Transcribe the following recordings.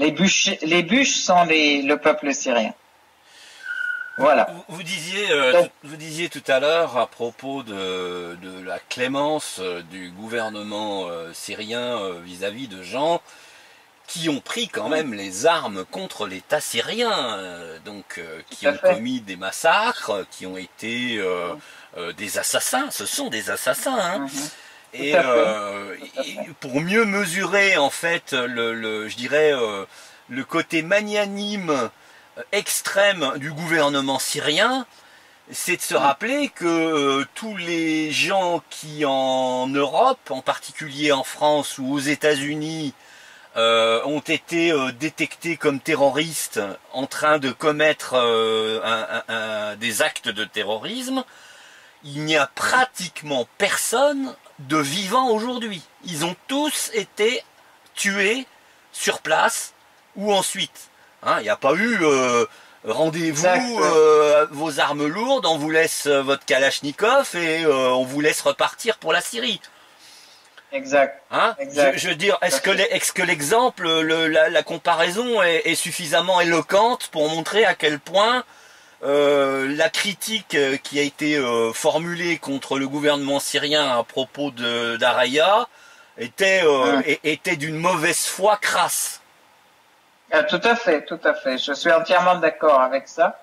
les bûches sont le peuple syrien. Voilà. Vous disiez tout à l'heure à propos de la clémence du gouvernement syrien vis-à-vis de gens qui ont pris quand même les armes contre l'État syrien, qui ont commis des massacres, qui ont été des assassins. Ce sont des assassins. Hein. Et pour mieux mesurer en fait je dirais le côté magnanime extrême du gouvernement syrien, c'est de se rappeler que tous les gens qui en Europe, en particulier en France ou aux États-Unis, ont été détectés comme terroristes en train de commettre des actes de terrorisme, il n'y a pratiquement personne de vivant aujourd'hui. Ils ont tous été tués sur place ou ensuite. Hein, il n'y a pas eu rendez-vous, vos armes lourdes, on vous laisse votre Kalachnikov et on vous laisse repartir pour la Syrie. Exact. Hein, exact. Je veux dire, est-ce que l'exemple, la comparaison est suffisamment éloquente pour montrer à quel point la critique qui a été formulée contre le gouvernement syrien à propos d'Araya était d'une mauvaise foi crasse. Tout à fait, tout à fait. Je suis entièrement d'accord avec ça.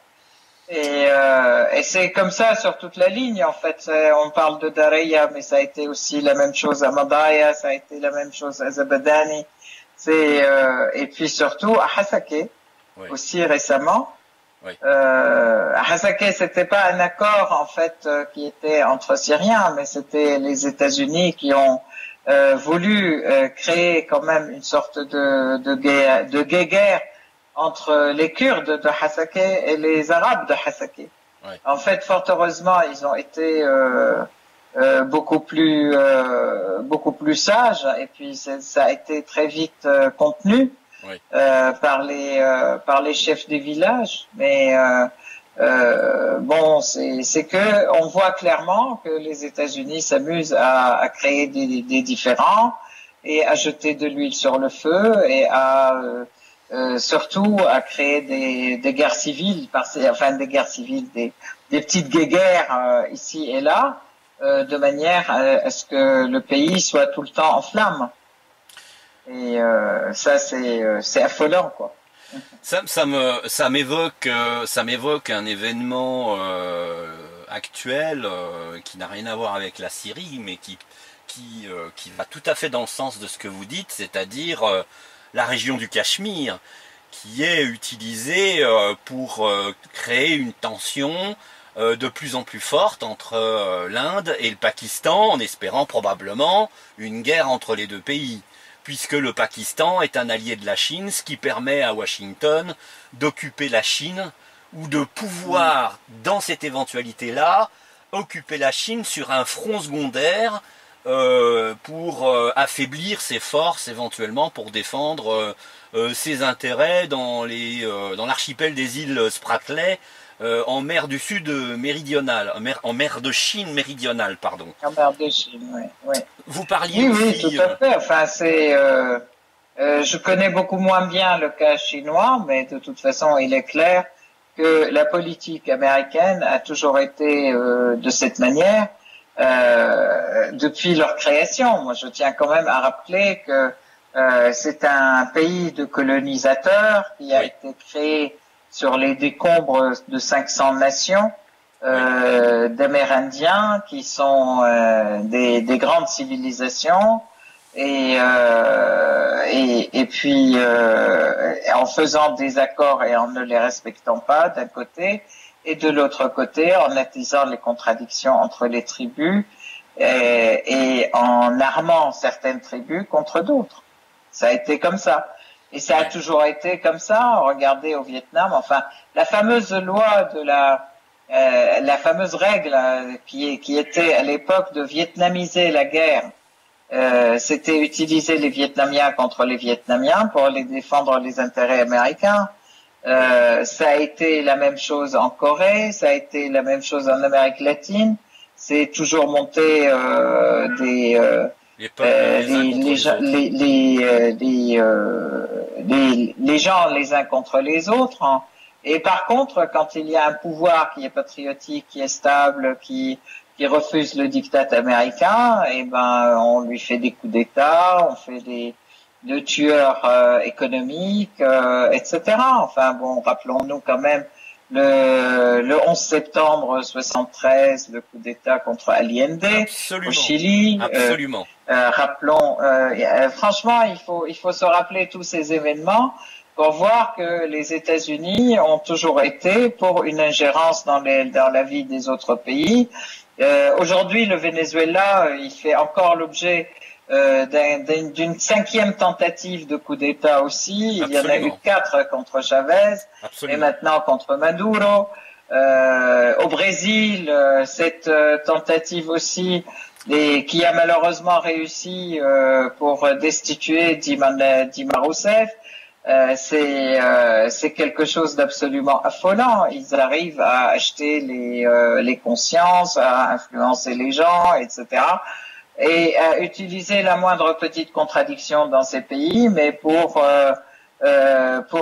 Et c'est comme ça sur toute la ligne, en fait. On parle de Daraya, mais ça a été aussi la même chose à Madaya, ça a été la même chose à Zabadani. Et puis surtout à Hasake, aussi récemment. Oui. À Hasake, c'était pas un accord, en fait, qui était entre Syriens, mais c'était les États-Unis qui ont voulu créer quand même une sorte de guerre entre les Kurdes de Hasake et les Arabes de Hasake. Oui. En fait, fort heureusement, ils ont été beaucoup plus sages, et puis ça a été très vite contenu par les chefs des villages. Mais bon, c'est que on voit clairement que les États-Unis s'amusent à créer des différends et à jeter de l'huile sur le feu et à surtout à créer des guerres civiles, des guerres civiles, des petites guéguerres ici et là, de manière à ce que le pays soit tout le temps en flammes. Et ça, c'est affolant, quoi. Ça m'évoque un événement actuel qui n'a rien à voir avec la Syrie, mais qui va tout à fait dans le sens de ce que vous dites, c'est-à-dire la région du Cachemire, qui est utilisée pour créer une tension de plus en plus forte entre l'Inde et le Pakistan, en espérant probablement une guerre entre les deux pays, puisque le Pakistan est un allié de la Chine, ce qui permet à Washington d'occuper la Chine, ou de pouvoir, dans cette éventualité-là, occuper la Chine sur un front secondaire pour affaiblir ses forces éventuellement pour défendre ses intérêts dans l'archipel des îles Spratly en mer du Sud méridionale, en mer de Chine méridionale, pardon. En mer de Chine, oui. Vous parliez oui, aussi... tout à fait. Enfin, je connais beaucoup moins bien le cas chinois, mais de toute façon, il est clair que la politique américaine a toujours été de cette manière depuis leur création. Moi, je tiens quand même à rappeler que c'est un pays de colonisateurs qui a été créé sur les décombres de 500 nations d'Amérindiens qui sont des grandes civilisations et puis en faisant des accords et en ne les respectant pas d'un côté, et de l'autre côté en attisant les contradictions entre les tribus et en armant certaines tribus contre d'autres. Ça a été comme ça. Et ça a toujours été comme ça. Regardez au Vietnam, enfin, la fameuse loi de la fameuse règle qui était à l'époque de vietnamiser la guerre, c'était utiliser les Vietnamiens contre les Vietnamiens pour les défendre les intérêts américains. Ça a été la même chose en Corée, ça a été la même chose en Amérique latine. C'est toujours monté les gens les uns contre les autres. Hein. Et par contre, quand il y a un pouvoir qui est patriotique, qui est stable, qui refuse le diktat américain, eh ben on lui fait des coups d'État, on fait de tueurs économiques, etc. Enfin bon, rappelons-nous quand même le 11 septembre 73, le coup d'État contre Allende au Chili. Absolument. Rappelons, franchement, il faut se rappeler tous ces événements pour voir que les États-Unis ont toujours été pour une ingérence dans la vie des autres pays. Aujourd'hui, le Venezuela, il fait encore l'objet d'une 5e tentative de coup d'État aussi. Il y en a eu 4 contre Chavez. Absolument. Et maintenant contre Maduro. Au Brésil, cette tentative aussi, qui a malheureusement réussi pour destituer Dilma Rousseff. C'est quelque chose d'absolument affolant. Ils arrivent à acheter les consciences, à influencer les gens, etc. Et à utiliser la moindre petite contradiction dans ces pays, mais pour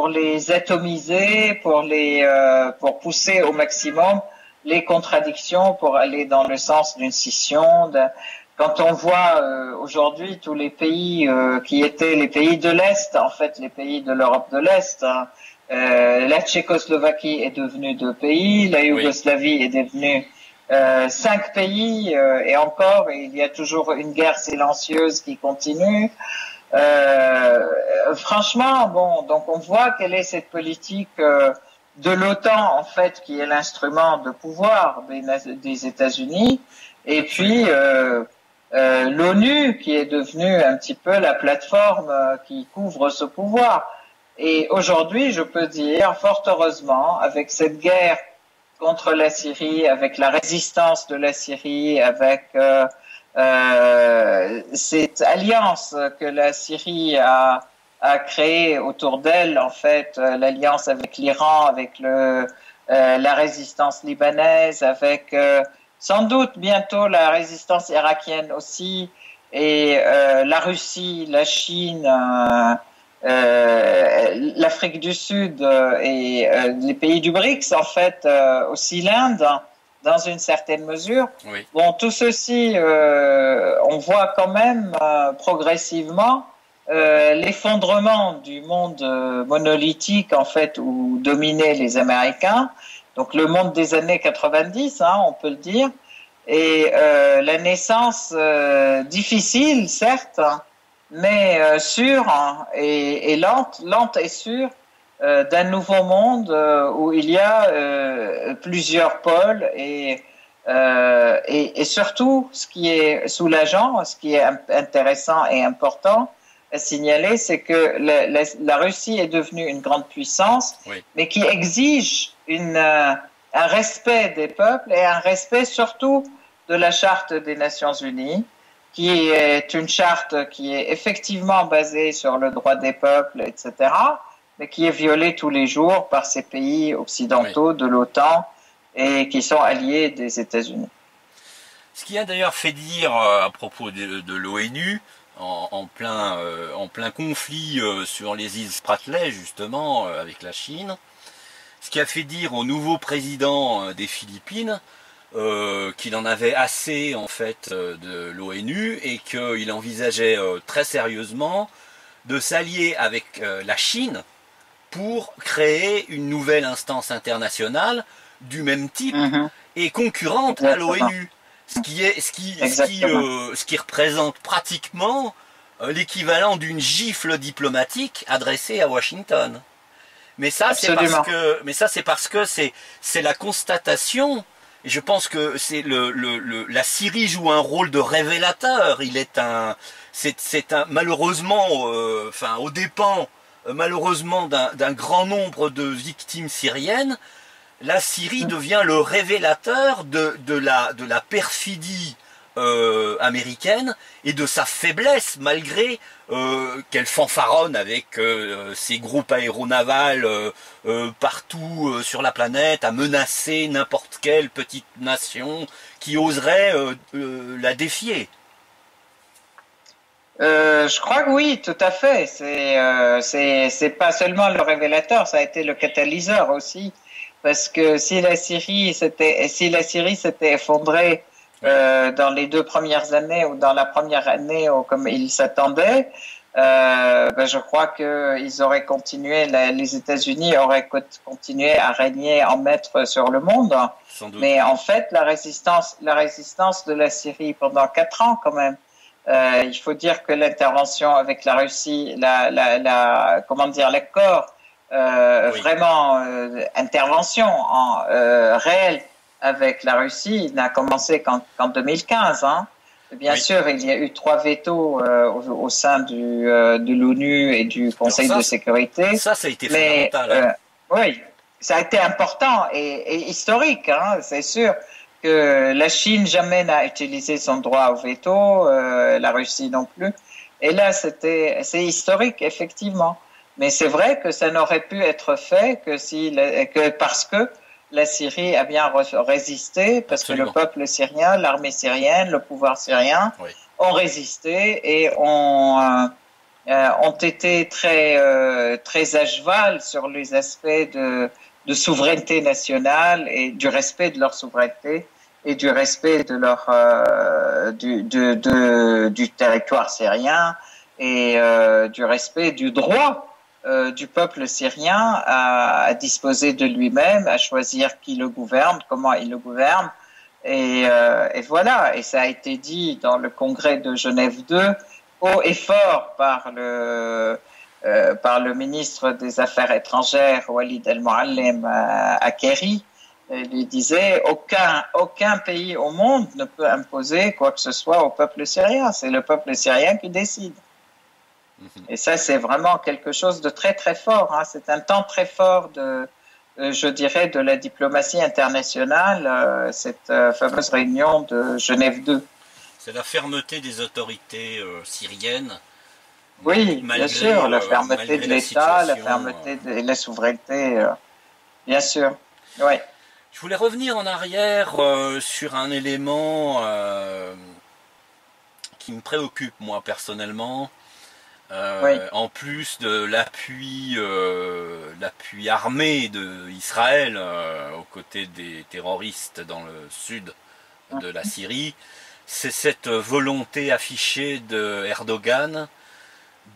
les atomiser, pour pousser au maximum les contradictions, pour aller dans le sens d'une scission. Quand on voit aujourd'hui tous les pays qui étaient les pays de l'Est, en fait les pays de l'Europe de l'Est, hein, la Tchécoslovaquie est devenue 2 pays, la Yougoslavie est devenue 5 pays, et encore il y a toujours une guerre silencieuse qui continue. Franchement, bon, donc on voit quelle est cette politique de l'OTAN en fait, qui est l'instrument de pouvoir des États-Unis, et puis l'ONU qui est devenue un petit peu la plateforme qui couvre ce pouvoir. Et aujourd'hui, je peux dire, fort heureusement, avec cette guerre contre la Syrie, avec la résistance de la Syrie, avec cette alliance que la Syrie a créée autour d'elle, en fait, l'alliance avec l'Iran, avec la résistance libanaise, avec sans doute bientôt la résistance irakienne aussi, et la Russie, la Chine, l'Afrique du Sud et les pays du BRICS, en fait, aussi l'Inde, dans une certaine mesure. Oui. Bon, tout ceci, on voit quand même progressivement l'effondrement du monde monolithique, en fait, où dominaient les Américains. Donc le monde des années 90, hein, on peut le dire, et la naissance difficile, certes, mais sûre et lente et sûre, d'un nouveau monde où il y a plusieurs pôles et surtout, ce qui est soulageant, ce qui est intéressant et important à signaler, c'est que la Russie est devenue une grande puissance, oui, mais qui exige un respect des peuples et un respect surtout de la Charte des Nations Unies, qui est une charte qui est effectivement basée sur le droit des peuples, etc., mais qui est violée tous les jours par ces pays occidentaux, oui, de l'OTAN et qui sont alliés des États-Unis. Ce qui a d'ailleurs fait dire à propos de l'ONU, en plein conflit sur les îles Spratly, justement, avec la Chine, ce qui a fait dire au nouveau président des Philippines qu'il en avait assez, en fait, de l'ONU et qu'il envisageait très sérieusement de s'allier avec la Chine pour créer une nouvelle instance internationale du même type et concurrente à l'ONU. Ce qui représente pratiquement l'équivalent d'une gifle diplomatique adressée à Washington. Mais ça, c'est parce que c'est la constatation. Et je pense que c'est la Syrie joue un rôle de révélateur. C'est malheureusement, aux dépens malheureusement d'un grand nombre de victimes syriennes. La Syrie devient le révélateur de la perfidie américaine et de sa faiblesse, malgré qu'elle fanfaronne avec ses groupes aéronavals partout sur la planète, à menacer n'importe quelle petite nation qui oserait la défier. Je crois que oui, tout à fait. C'est pas seulement le révélateur, ça a été le catalyseur aussi, parce que si la Syrie s'était effondrée dans les 2 premières années ou dans la première année comme ils s'attendaient, je crois que ils auraient continué, les États-Unis auraient continué à régner en maître sur le monde. Sans doute. Mais en fait, la résistance de la Syrie pendant 4 ans quand même. Il faut dire que l'intervention avec la Russie, comment dire, l'accord, vraiment intervention réelle avec la Russie n'a commencé qu'en 2015. Hein. Bien sûr, il y a eu 3 vétos au sein de l'ONU et du Conseil de sécurité. Ça a été fondamental. Oui, ça a été important et historique, hein, c'est sûr. Que la Chine jamais n'a utilisé son droit au veto, la Russie non plus. Et là, c'est historique, effectivement. Mais c'est vrai que ça n'aurait pu être fait que parce que la Syrie a bien résisté, parce Absolument. Que le peuple syrien, l'armée syrienne, le pouvoir syrien ont résisté et ont été très à cheval sur les aspects de souveraineté nationale et du respect de leur souveraineté et du respect de leur du territoire syrien et du respect du droit du peuple syrien à disposer de lui-même, à choisir qui le gouverne, comment il le gouverne. Et voilà, et ça a été dit dans le congrès de Genève II, haut et fort par le ministre des Affaires étrangères, Walid El-Mouallem, à Kéry. Il lui disait aucun pays au monde ne peut imposer quoi que ce soit au peuple syrien. C'est le peuple syrien qui décide. Et ça, c'est vraiment quelque chose de très très fort. Hein. C'est un temps très fort je dirais, de la diplomatie internationale, cette fameuse réunion de Genève II. C'est la fermeté des autorités syriennes. Oui, bien sûr, la fermeté de l'État, la fermeté de la souveraineté, bien sûr. Oui. Je voulais revenir en arrière sur un élément qui me préoccupe moi personnellement. En plus de l'appui armé d'Israël aux côtés des terroristes dans le sud de la Syrie, c'est cette volonté affichée de Erdogan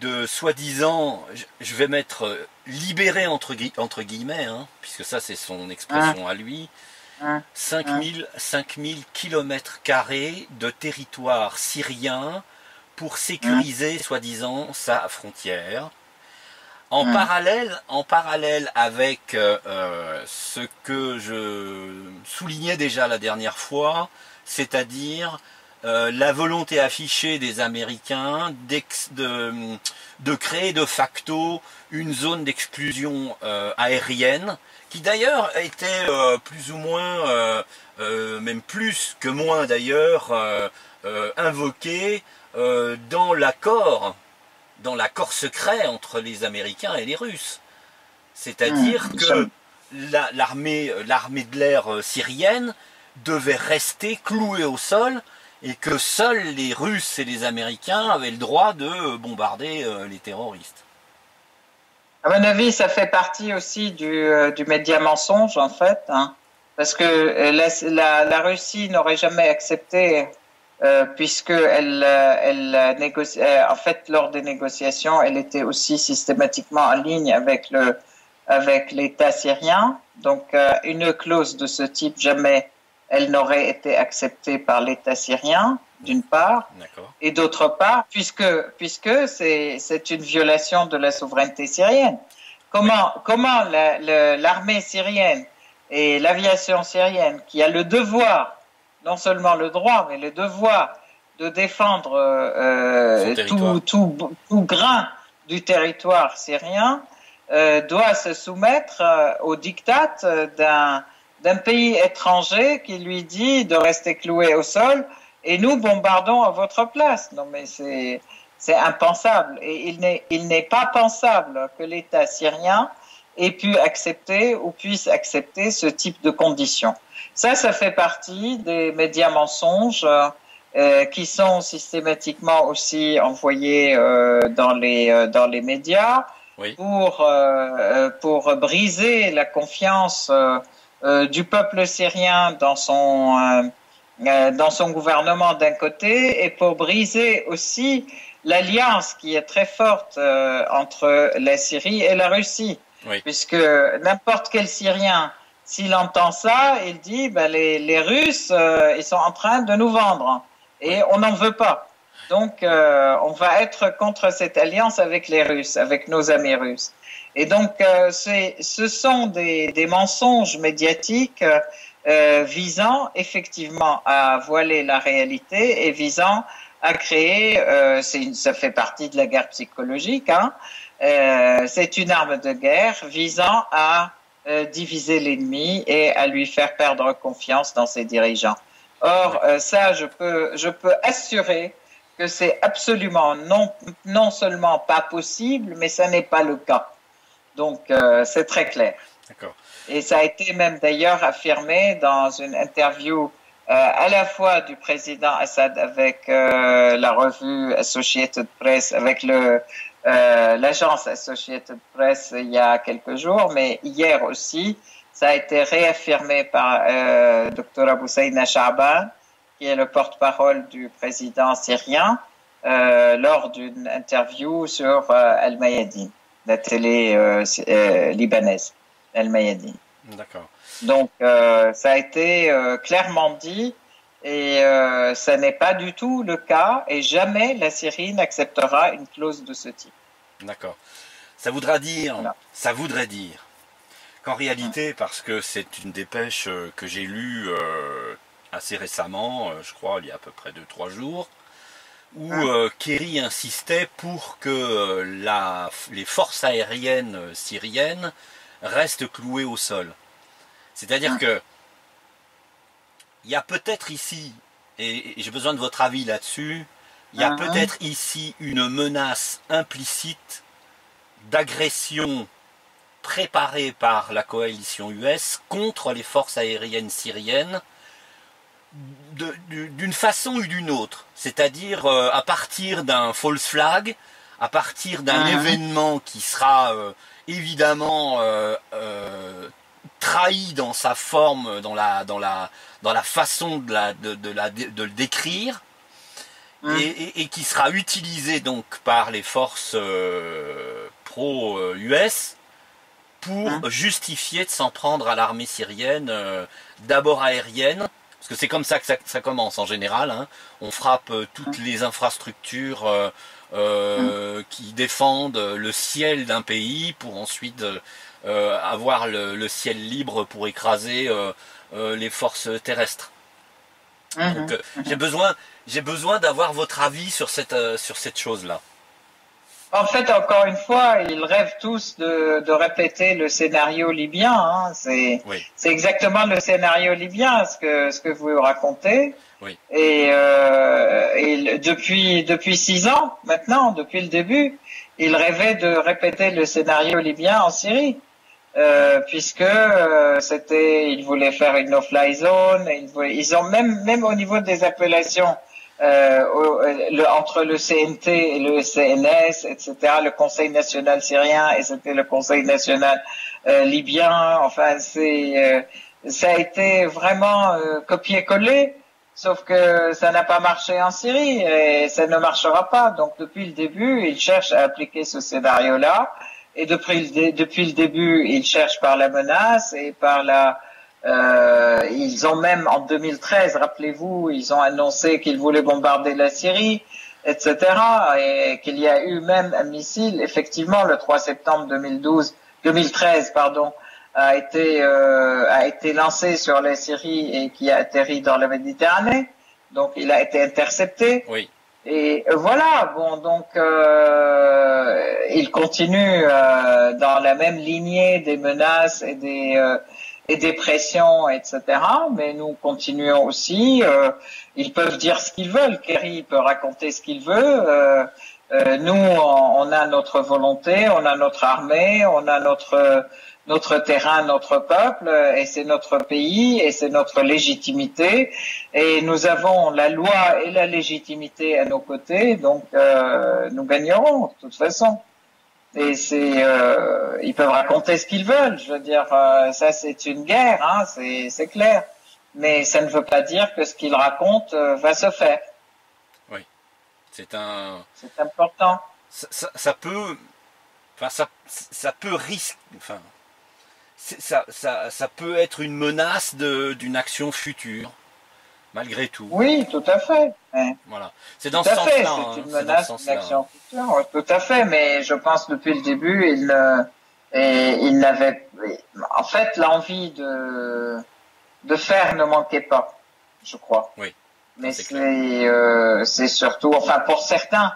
de soi-disant, je vais mettre libérer entre guillemets, hein, puisque ça c'est son expression à lui, 5000 km² de territoire syrien pour sécuriser, soi-disant, sa frontière. En parallèle avec ce que je soulignais déjà la dernière fois, c'est-à-dire la volonté affichée des Américains de créer de facto une zone d'exclusion aérienne, qui d'ailleurs était plus ou moins, même plus que moins d'ailleurs, invoquée dans l'accord secret entre les Américains et les Russes. C'est-à-dire que l'armée de l'air syrienne devait rester clouée au sol et que seuls les Russes et les Américains avaient le droit de bombarder les terroristes. À mon avis, ça fait partie aussi du média mensonge, en fait, hein, parce que la Russie n'aurait jamais accepté, puisque elle négocie, en fait, lors des négociations, elle était aussi systématiquement en ligne avec l'État syrien. Donc, une clause de ce type, jamais elle n'aurait été acceptée par l'État syrien, d'une part, et d'autre part, puisque c'est une violation de la souveraineté syrienne. Comment l'armée syrienne et l'aviation syrienne, qui a le devoir, non seulement le droit, mais le devoir de défendre tout grain du territoire syrien, doit se soumettre au diktat d'un pays étranger qui lui dit de rester cloué au sol et nous bombardons à votre place. Non, mais c'est impensable. Et il n'est pas pensable que l'État syrien ait pu accepter ou puisse accepter ce type de conditions. Ça fait partie des médias mensonges qui sont systématiquement aussi envoyés dans les médias Oui. pour briser la confiance du peuple syrien dans son gouvernement d'un côté et pour briser aussi l'alliance qui est très forte entre la Syrie et la Russie. Oui. Puisque n'importe quel Syrien, s'il entend ça, il dit les Russes, ils sont en train de nous vendre et on n'en veut pas. Donc, on va être contre cette alliance avec les Russes, avec nos amis russes. Et donc, ce sont des mensonges médiatiques visant effectivement à voiler la réalité et visant à créer, ça fait partie de la guerre psychologique, hein, c'est une arme de guerre visant à diviser l'ennemi et à lui faire perdre confiance dans ses dirigeants. Or, ça, je peux assurer que c'est absolument non seulement pas possible, mais ça n'est pas le cas. Donc, c'est très clair. D'accord. Et ça a été même d'ailleurs affirmé dans une interview à la fois du président Assad avec la revue Associated Press, avec l'agence Associated Press il y a quelques jours, mais hier aussi, ça a été réaffirmé par Dr Hussein Sha'ban, qui est le porte-parole du président syrien, lors d'une interview sur Al-Mayadin, la télé libanaise, Al-Mayadin. D'accord. Donc, ça a été clairement dit et ça n'est pas du tout le cas et jamais la Syrie n'acceptera une clause de ce type. D'accord. Ça voudrait dire qu'en réalité, parce que c'est une dépêche que j'ai lue assez récemment, je crois il y a à peu près 2-3 jours, où Kerry insistait pour que les forces aériennes syriennes restent clouées au sol. C'est-à-dire que il y a peut-être ici, et j'ai besoin de votre avis là-dessus, il y a peut-être ici une menace implicite d'agression préparée par la coalition US contre les forces aériennes syriennes d'une façon ou d'une autre. C'est-à-dire à partir d'un false flag, à partir d'un événement qui sera évidemment trahi dans sa forme, dans la façon de le décrire, et qui sera utilisé donc par les forces pro-US pour justifier de s'en prendre à l'armée syrienne, d'abord aérienne, parce que c'est comme ça que ça commence en général, hein. On frappe toutes les infrastructures qui défendent le ciel d'un pays pour ensuite avoir le ciel libre pour écraser les forces terrestres. Donc j'ai besoin d'avoir votre avis sur cette chose-là. En fait, encore une fois, ils rêvent tous de répéter le scénario libyen. Hein. C'est exactement le scénario libyen, ce que vous racontez. Oui. Et depuis 6 ans maintenant, depuis le début, ils rêvaient de répéter le scénario libyen en Syrie. Puisque ils voulaient faire une no-fly zone, ils ont même au niveau des appellations entre le CNT et le CNS, etc., le Conseil national syrien et c'était le Conseil national libyen. Enfin, ça a été vraiment copié-collé, sauf que ça n'a pas marché en Syrie et ça ne marchera pas. Donc depuis le début, ils cherchent à appliquer ce scénario-là. Et depuis le début, ils cherchent par la menace et par ils ont même en 2013, rappelez-vous, ils ont annoncé qu'ils voulaient bombarder la Syrie, etc. Et qu'il y a eu même un missile, effectivement, le 3 septembre 2013, a été lancé sur la Syrie et qui a atterri dans la Méditerranée. Donc, il a été intercepté. Oui. Et voilà, bon, donc il continue dans la même lignée des menaces et et des pressions, etc. Mais nous continuons aussi. Ils peuvent dire ce qu'ils veulent. Kerry peut raconter ce qu'il veut. Nous, on a notre volonté, on a notre armée, on a notre terrain, notre peuple, et c'est notre pays, et c'est notre légitimité. Et nous avons la loi et la légitimité à nos côtés, donc nous gagnerons de toute façon. Et ils peuvent raconter ce qu'ils veulent. Je veux dire, ça c'est une guerre, hein, c'est clair. Mais ça ne veut pas dire que ce qu'ils racontent va se faire. Oui, c'est important. Ça peut, enfin ça peut risquer, enfin ça peut être une menace d'une action future, malgré tout. Oui, tout à fait. Ouais. Voilà. C'est dans ce sens-là. C'est une menace d'une action future, tout à fait. Mais je pense depuis le début, il n'avait, en fait, l'envie de faire ne manquait pas, je crois. Oui. Mais c'est surtout, enfin pour certains,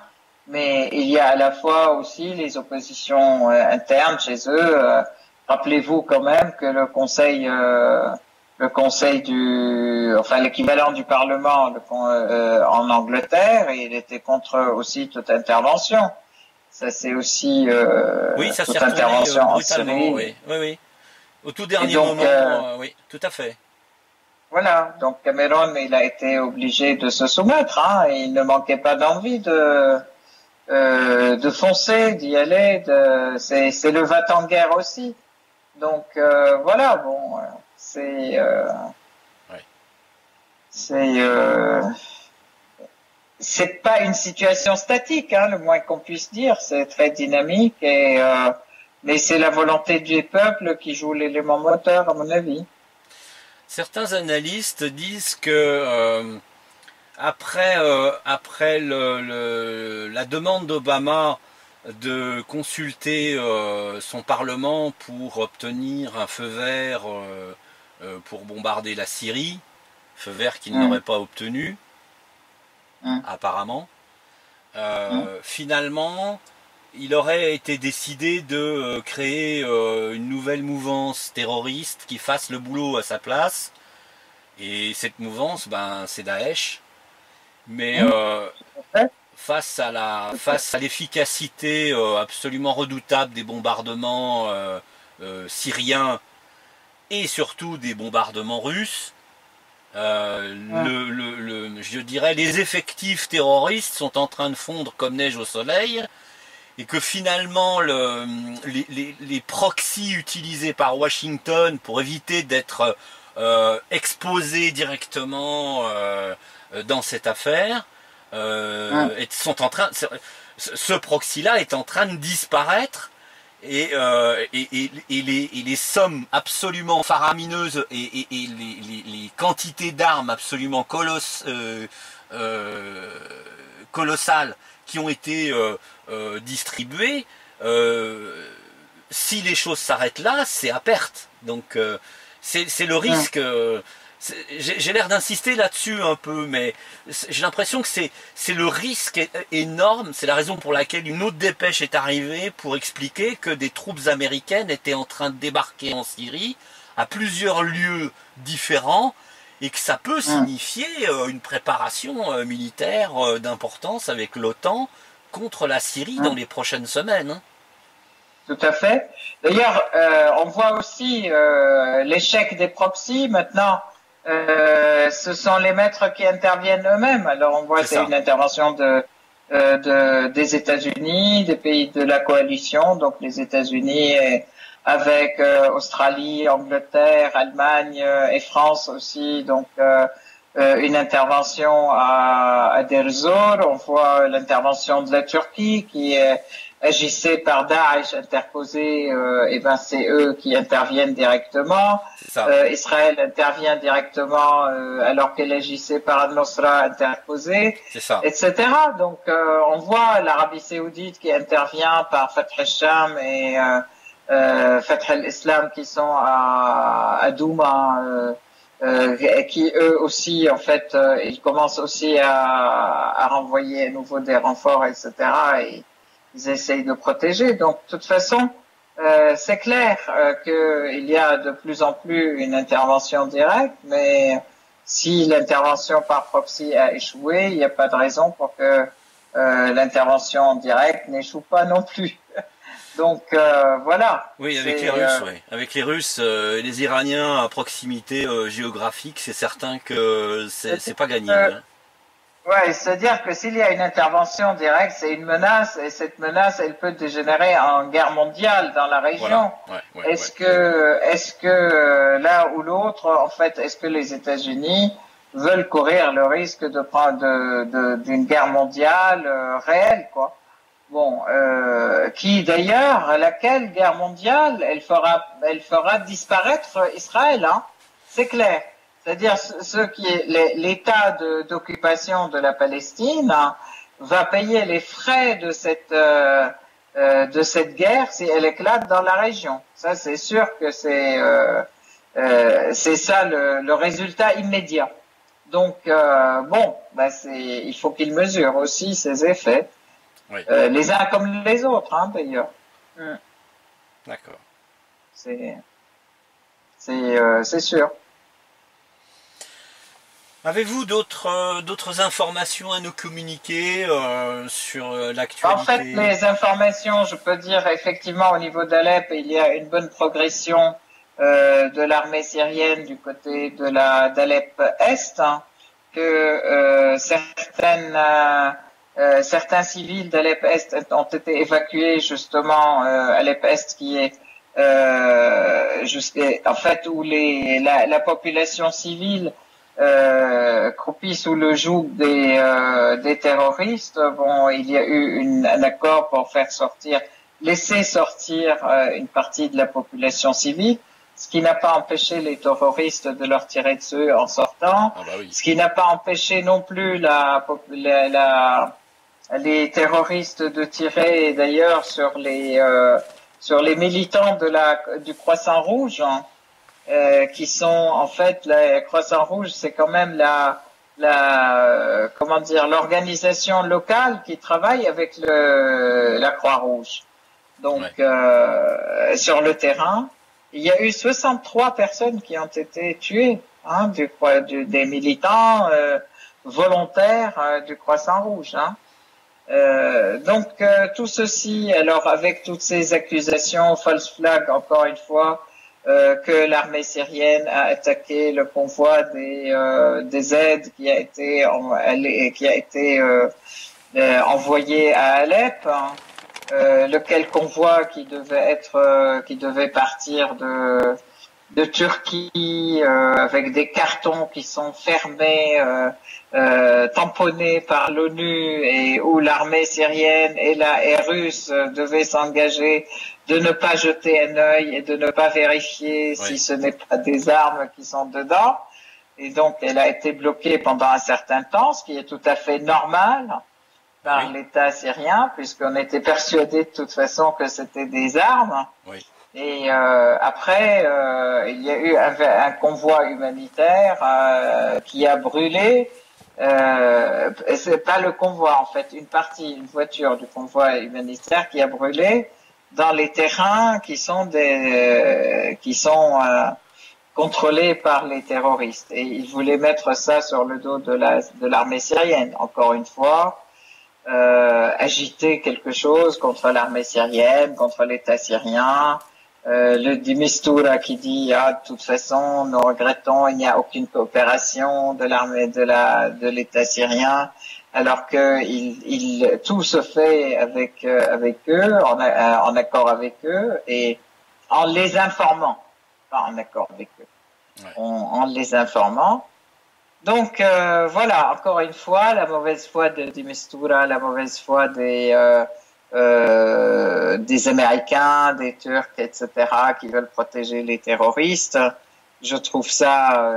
mais il y a à la fois aussi les oppositions internes chez eux. Rappelez-vous quand même que le conseil l'équivalent du Parlement en Angleterre, il était contre aussi toute intervention. Ça c'est aussi oui, ça toute s'est intervention en brutalement, Syrie. Oui. Au tout dernier moment, oui, tout à fait. Voilà, donc Cameron, il a été obligé de se soumettre, hein, et il ne manquait pas d'envie de foncer, d'y aller, c'est le va-t-en-guerre aussi. Donc voilà, bon, c'est pas une situation statique, hein, le moins qu'on puisse dire, c'est très dynamique mais c'est la volonté du peuple qui joue l'élément moteur, à mon avis. Certains analystes disent que après la demande d'Obama de consulter son Parlement pour obtenir un feu vert pour bombarder la Syrie, feu vert qu'il n'aurait pas obtenu, apparemment, finalement, il aurait été décidé de créer une nouvelle mouvance terroriste qui fasse le boulot à sa place. Et cette mouvance, c'est Daesh. Mais face à l'efficacité absolument redoutable des bombardements syriens et surtout des bombardements russes, je dirais les effectifs terroristes sont en train de fondre comme neige au soleil. Et que finalement les proxys utilisés par Washington pour éviter d'être exposés directement dans cette affaire sont en train, ce proxy-là est en train de disparaître et les sommes absolument faramineuses et les quantités d'armes absolument colossales qui ont été distribués, si les choses s'arrêtent là, c'est à perte. Donc c'est le risque. J'ai l'air d'insister là-dessus un peu, mais j'ai l'impression que c'est le risque énorme. C'est la raison pour laquelle une autre dépêche est arrivée pour expliquer que des troupes américaines étaient en train de débarquer en Syrie à plusieurs lieux différents et que ça peut signifier une préparation militaire d'importance avec l'OTAN contre la Syrie dans les prochaines semaines. Hein. Tout à fait. D'ailleurs, on voit aussi l'échec des proxys. Maintenant, ce sont les maîtres qui interviennent eux-mêmes. Alors, on voit c'est une intervention des États-Unis, des pays de la coalition, donc les États-Unis avec Australie, Angleterre, Allemagne et France aussi. Donc, une intervention à Deir ez-Zor, on voit l'intervention de la Turquie qui agissait par Daesh interposé, et ben c'est eux qui interviennent directement. Israël intervient directement alors qu'elle agissait par Al-Nusra interposé, etc. Donc on voit l'Arabie Saoudite qui intervient par Fatah al-Sham et Fatah al-Islam qui sont à Douma. Qui eux aussi, en fait, ils commencent aussi à renvoyer à nouveau des renforts, etc. Et ils essayent de protéger. Donc, de toute façon, c'est clair qu'il y a de plus en plus une intervention directe, mais si l'intervention par proxy a échoué, il n'y a pas de raison pour que l'intervention directe n'échoue pas non plus. Donc voilà. Oui, avec les Russes, oui. Avec les Russes et les Iraniens à proximité géographique, c'est certain que c'est pas gagné. Hein. Ouais, c'est-à-dire que s'il y a une intervention directe, c'est une menace, et cette menace, elle peut dégénérer en guerre mondiale dans la région. Voilà. Est-ce que l'un ou l'autre, en fait, est-ce que les États-Unis veulent courir le risque de prendre d'une guerre mondiale réelle, quoi? Bon, qui d'ailleurs, laquelle guerre mondiale, elle fera disparaître Israël, hein? C'est clair. C'est-à-dire ce qui est l'état d'occupation de la Palestine, hein, va payer les frais de cette guerre si elle éclate dans la région. Ça, c'est sûr que c'est ça le résultat immédiat. Donc bon, bah il faut qu'il mesure aussi ses effets, oui. Les uns comme les autres, hein, d'ailleurs. D'accord. C'est sûr. Avez-vous d'autres informations à nous communiquer sur l'actualité? En fait, les informations, je peux dire effectivement au niveau d'Alep, il y a une bonne progression de l'armée syrienne du côté d'Alep Est, hein, que certains civils d'Alep Est ont été évacués justement Alep Est qui est en fait où la population civile croupie sous le joug des terroristes. Bon, il y a eu un accord pour laisser sortir une partie de la population civile, ce qui n'a pas empêché les terroristes de leur tirer dessus en sortant, ce qui n'a pas empêché non plus les terroristes de tirer d'ailleurs sur les militants du Croissant Rouge, hein, qui sont en fait la Croissant Rouge, c'est quand même l'organisation locale qui travaille avec la Croix-Rouge. Donc sur le terrain, il y a eu 63 personnes qui ont été tuées, hein, des militants volontaires du Croissant Rouge, hein. Donc tout ceci, alors avec toutes ces accusations, false flag encore une fois, que l'armée syrienne a attaqué le convoi des aides qui a été envoyé à Alep, hein, lequel convoi qui devait partir de Turquie avec des cartons qui sont fermés, tamponnés par l'ONU, et où l'armée syrienne et russe devaient s'engager de ne pas jeter un œil et de ne pas vérifier si ce n'est pas des armes qui sont dedans. Et donc elle a été bloquée pendant un certain temps, ce qui est tout à fait normal par l'État syrien, puisqu'on était persuadé de toute façon que c'était des armes. Oui. Et après, il y a eu un convoi humanitaire qui a brûlé. C'est pas le convoi, en fait, une voiture du convoi humanitaire qui a brûlé dans les terrains qui sont contrôlés par les terroristes. Et ils voulaient mettre ça sur le dos de l'armée syrienne. Encore une fois, agiter quelque chose contre l'armée syrienne, contre l'État syrien. Le de Mistura qui dit de toute façon nous regrettons, il n'y a aucune coopération de l'armée de l'État syrien, alors que tout se fait avec eux, en accord avec eux, et en les informant, pas en accord avec eux, en les informant. Donc voilà, encore une fois, la mauvaise foi de Mistura, la mauvaise foi des Américains, des Turcs, etc., qui veulent protéger les terroristes. Je trouve ça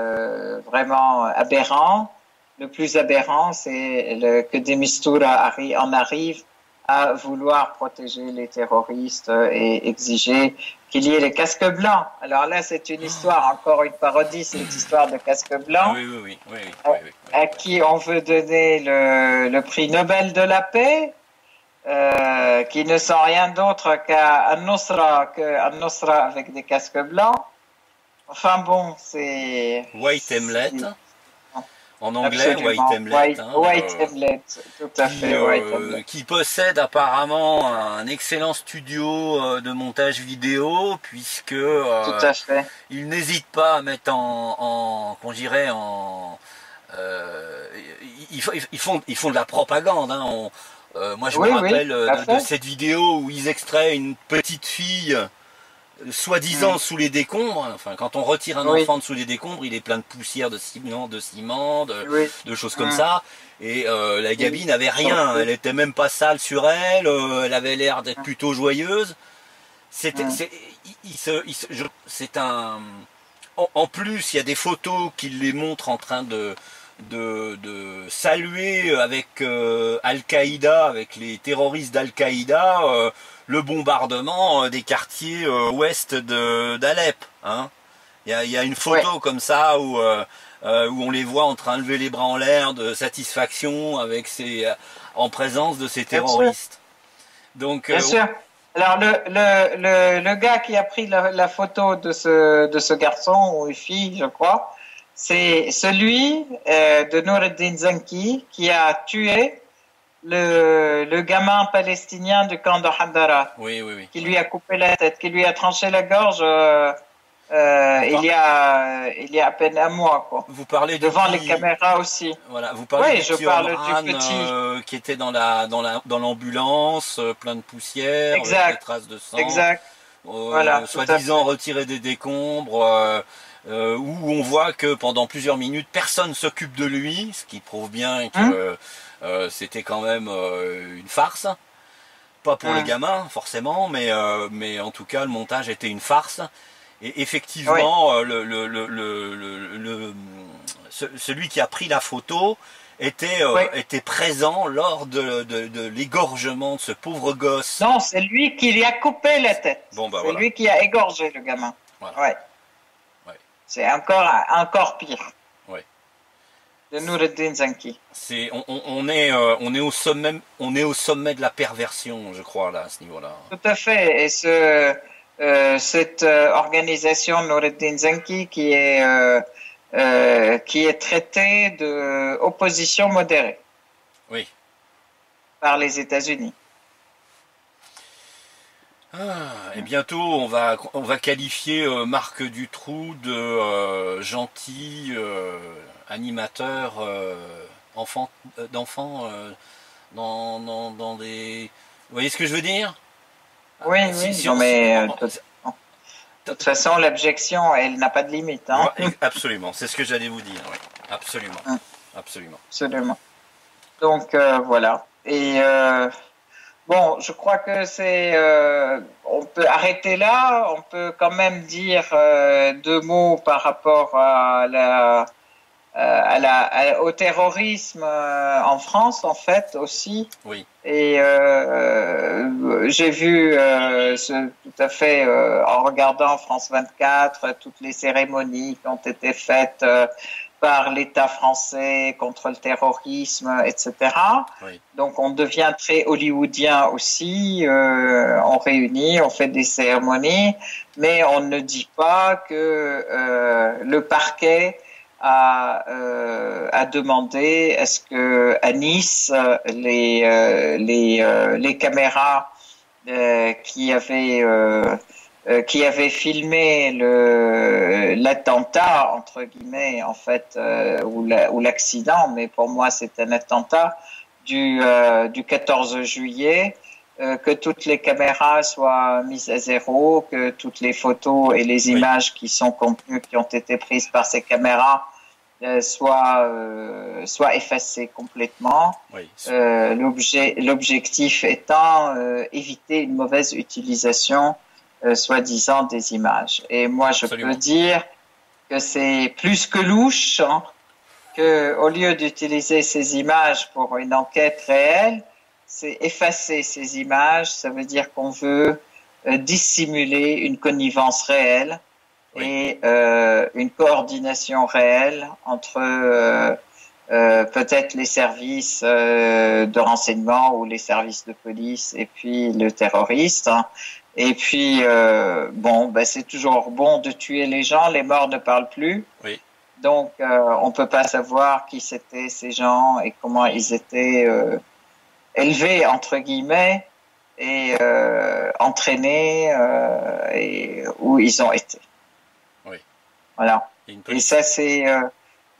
vraiment aberrant. Le plus aberrant, c'est que de Mistura en arrive à vouloir protéger les terroristes et exiger qu'il y ait les casques blancs. Alors là, c'est une histoire, encore une parodie, c'est une histoire de casques blancs, oui. À qui on veut donner le prix Nobel de la paix. qui ne sont rien d'autre qu'un Nusra avec des casques blancs. Enfin bon, c'est... White Hamlet. En anglais, Absolument. White Hamlet. White Hamlet, tout à fait. White Hamlet. Qui possède apparemment un excellent studio de montage vidéo, puisque Tout à fait. il n'hésite pas à mettre qu'on dirait ils font de la propagande. Hein. Moi, je me rappelle de cette vidéo où ils extraient une petite fille soi-disant sous les décombres. Enfin, quand on retire un enfant de sous les décombres, il est plein de poussière, de ciment, de choses comme ça. Et la gamine n'avait rien. Elle était même pas sale sur elle. Elle avait l'air d'être plutôt joyeuse. C'est un. En plus, il y a des photos qui les montrent en train de saluer avec Al-Qaïda, avec les terroristes d'Al-Qaïda, le bombardement des quartiers ouest d'Alep. Hein. Il y a une photo comme ça où on les voit en train de lever les bras en l'air de satisfaction en présence de ces terroristes. Donc, bien sûr. Alors le gars qui a pris la photo de ce garçon ou fille, je crois, c'est celui de Noureddin Zanki qui a tué le gamin palestinien du camp de Hadara. Oui. Qui lui a coupé la tête, qui lui a tranché la gorge il y a à peine un mois, quoi. Vous parlez devant les caméras aussi. Voilà, vous parlez je parle du petit qui était dans l'ambulance, plein de poussière, exact. Avec des traces de sang. Exact. Voilà, soi-disant retiré des décombres. Où on voit que pendant plusieurs minutes, personne s'occupe de lui, ce qui prouve bien que c'était quand même une farce. Pas pour les gamins, forcément, mais en tout cas, le montage était une farce. Et effectivement, celui qui a pris la photo était présent lors de l'égorgement de ce pauvre gosse. Non, c'est lui qui lui a coupé la tête. Bon, c'est lui qui a égorgé le gamin. Voilà. Ouais. C'est encore pire. Ouais. De Noureddin Zanki. On est au sommet de la perversion, je crois, là, à ce niveau-là. Tout à fait. Et cette organisation Noureddin Zanki qui est traitée de opposition modérée. Oui. Par les États-Unis. Et bientôt, on va qualifier Marc Dutroux de gentil animateur d'enfants dans des... Vous voyez ce que je veux dire? Oui, mais de toute façon, l'objection, elle n'a pas de limite. Hein. Ouais, absolument, c'est ce que j'allais vous dire. Oui. Absolument. Absolument. Donc, voilà. Et... bon, je crois que on peut arrêter là. On peut quand même dire deux mots par rapport au terrorisme en France, en fait, aussi. Oui. Et j'ai vu tout à fait en regardant France 24 toutes les cérémonies qui ont été faites par l'État français contre le terrorisme, etc. Oui. Donc on devient très hollywoodien aussi, on réunit, on fait des cérémonies, mais on ne dit pas que le parquet a demandé est-ce que à Nice les caméras qui avaient filmé l'attentat entre guillemets en fait ou l'accident, mais pour moi c'est un attentat du 14 juillet, que toutes les caméras soient mises à zéro, que toutes les photos et les images qui sont contenues, qui ont été prises par ces caméras soient effacées complètement. Oui. L'objectif étant éviter une mauvaise utilisation soi-disant des images. Et moi, je peux dire que c'est plus que louche, hein, que au lieu d'utiliser ces images pour une enquête réelle, c'est effacer ces images. Ça veut dire qu'on veut dissimuler une connivence réelle et une coordination réelle entre peut-être les services de renseignement ou les services de police et puis le terroriste. Hein. Et puis, bon, ben, c'est toujours bon de tuer les gens, les morts ne parlent plus. Oui. Donc, on peut pas savoir qui c'étaient ces gens et comment ils étaient élevés, entre guillemets, et entraînés, et où ils ont été. Oui. Voilà. Et ça, c'est...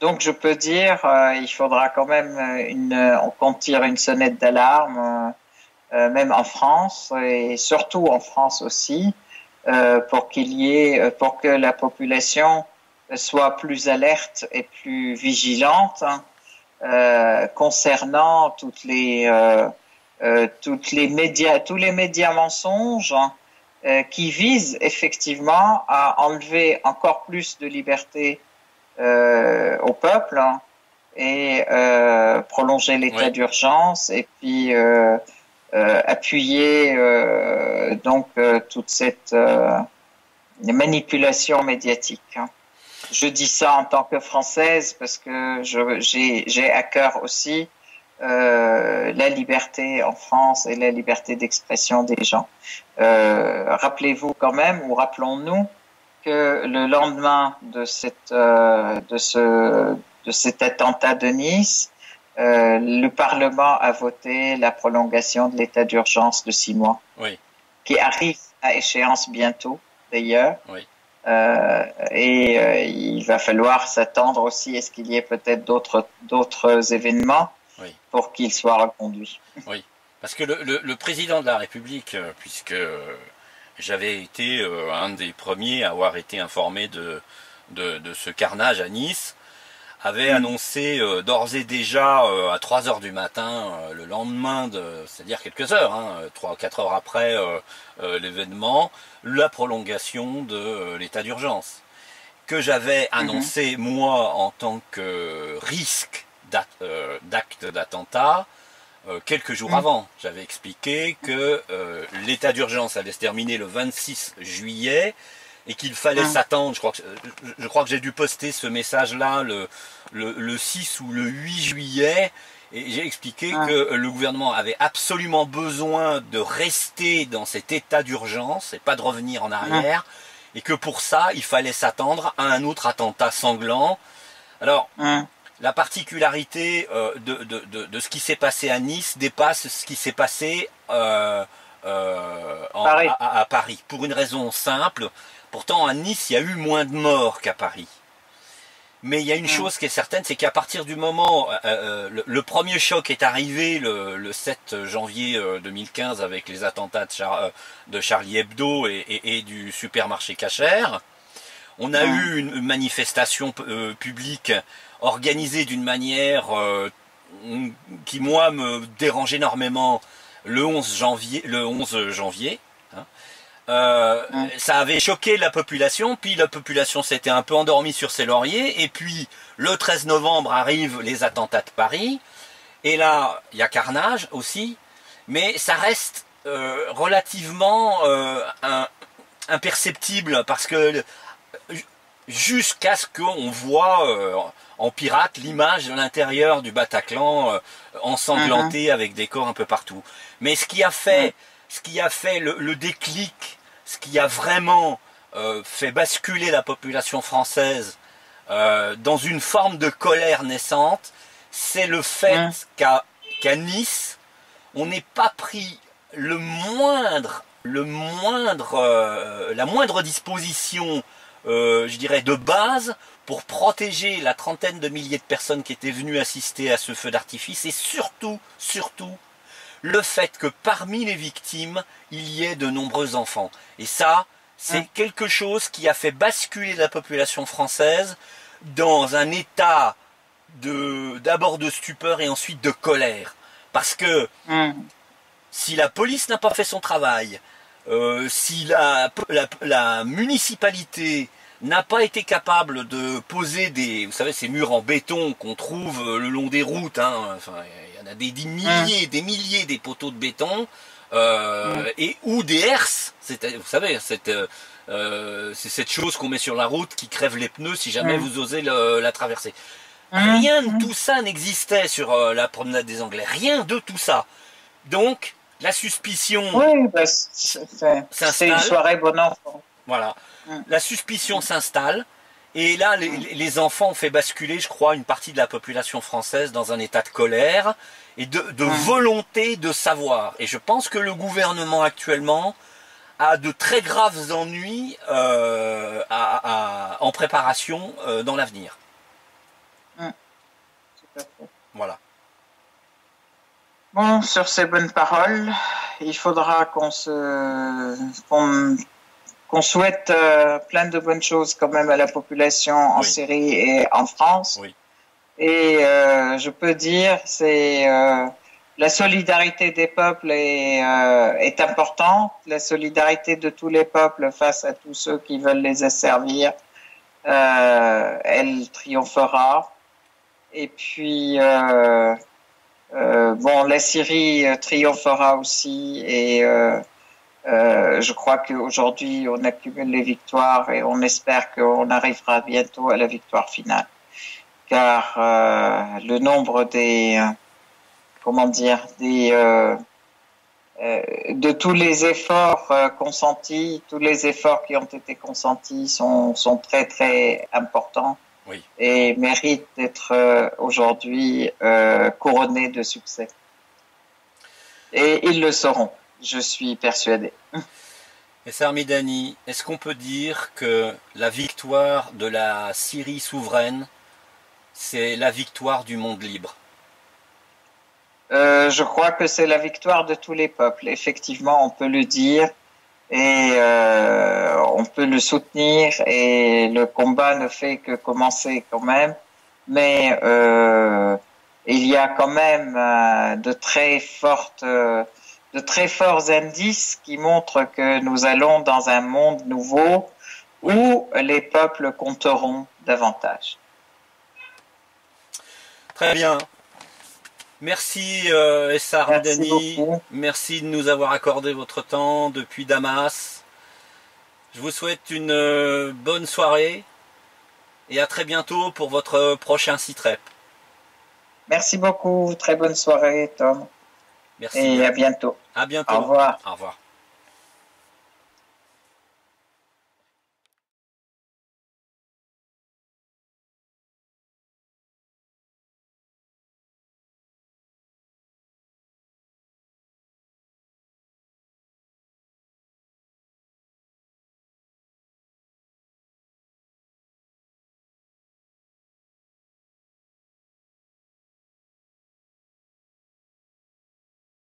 donc, je peux dire, il faudra quand même qu'on tire une sonnette d'alarme, même en France, et surtout en France aussi, pour qu'il y ait, pour que la population soit plus alerte et plus vigilante concernant tous les médias, tous les médias mensonges qui visent effectivement à enlever encore plus de liberté au peuple et prolonger l'état d'urgence et puis appuyer donc toute cette manipulation médiatique. Je dis ça en tant que Française parce que j'ai à cœur aussi la liberté en France et la liberté d'expression des gens. Rappelez-vous quand même, ou rappelons-nous, que le lendemain de cet attentat de Nice, le Parlement a voté la prolongation de l'état d'urgence de 6 mois, qui arrive à échéance bientôt d'ailleurs. Oui. Il va falloir s'attendre aussi à ce qu'il y ait peut-être d'autres événements pour qu'il soit reconduit. Oui, parce que le président de la République, puisque j'avais été un des premiers à avoir été informé de ce carnage à Nice, avait annoncé d'ores et déjà à 3 heures du matin, le lendemain, c'est-à-dire quelques heures, 3 ou 4 heures après l'événement, la prolongation de l'état d'urgence, que j'avais annoncé moi en tant que risque d'acte d'attentat quelques jours avant. J'avais expliqué que l'état d'urgence allait se terminer le 26 juillet et qu'il fallait s'attendre, je crois que j'ai dû poster ce message-là le 6 ou le 8 juillet, et j'ai expliqué que le gouvernement avait absolument besoin de rester dans cet état d'urgence et pas de revenir en arrière, et que pour ça, il fallait s'attendre à un autre attentat sanglant. Alors, la particularité de ce qui s'est passé à Nice dépasse ce qui s'est passé à Paris, pour une raison simple. Pourtant, à Nice, il y a eu moins de morts qu'à Paris. Mais il y a une chose qui est certaine, c'est qu'à partir du moment... le premier choc est arrivé le 7 janvier 2015 avec les attentats de Charlie Hebdo et du supermarché Cacher. On a eu une manifestation publique organisée d'une manière qui, moi, me dérange énormément le 11 janvier. Ça avait choqué la population, puis la population s'était un peu endormie sur ses lauriers, et puis le 13 novembre arrivent les attentats de Paris, et là il y a carnage aussi, mais ça reste relativement imperceptible, parce que jusqu'à ce qu'on voit en pirate l'image de l'intérieur du Bataclan ensanglanté avec des corps un peu partout. Mais ce qui a fait le déclic, ce qui a vraiment fait basculer la population française dans une forme de colère naissante, c'est le fait qu'à Nice, on n'ait pas pris la moindre disposition, je dirais, de base pour protéger la trentaine de milliers de personnes qui étaient venues assister à ce feu d'artifice, et surtout, le fait que parmi les victimes, il y ait de nombreux enfants. Et ça, c'est quelque chose qui a fait basculer la population française dans un état d'abord de stupeur et ensuite de colère. Parce que si la police n'a pas fait son travail, si la municipalité n'a pas été capable de poser vous savez, ces murs en béton qu'on trouve le long des routes, enfin, il y en a des milliers des poteaux de béton, ou des herses, vous savez, c'est cette chose qu'on met sur la route qui crève les pneus si jamais vous osez la traverser. Rien de tout ça n'existait sur la promenade des Anglais. Rien de tout ça. Donc, la suspicion c'est une soirée bon enfant. Voilà. La suspicion s'installe. Et là, les enfants ont fait basculer, je crois, une partie de la population française dans un état de colère et de volonté de savoir. Et je pense que le gouvernement actuellement a de très graves ennuis en préparation dans l'avenir. Voilà. Bon, sur ces bonnes paroles, il faudra qu'on souhaite plein de bonnes choses quand même à la population en Syrie et en France. Oui. Et je peux dire, c'est la solidarité des peuples est importante. La solidarité de tous les peuples face à tous ceux qui veulent les asservir, elle triomphera. Et puis bon, la Syrie triomphera aussi et je crois qu'aujourd'hui on accumule les victoires et on espère qu'on arrivera bientôt à la victoire finale, car le nombre de tous les efforts consentis, tous les efforts qui ont été consentis sont très très importants. Oui. Et mérite d'être aujourd'hui couronné de succès. Et ils le seront, je suis persuadé. Essar Midani, est-ce qu'on peut dire que la victoire de la Syrie souveraine, c'est la victoire du monde libre? Je crois que c'est la victoire de tous les peuples. Effectivement, on peut le dire. Et on peut le soutenir et le combat ne fait que commencer quand même, mais il y a quand même de très forts indices qui montrent que nous allons dans un monde nouveau où les peuples compteront davantage. Très bien. Merci Essar Midani, merci de nous avoir accordé votre temps depuis Damas. Je vous souhaite une bonne soirée et à très bientôt pour votre prochain site-rep. Merci beaucoup, très bonne soirée Tom. Merci. Et à bientôt. À bientôt. Au revoir. Au revoir.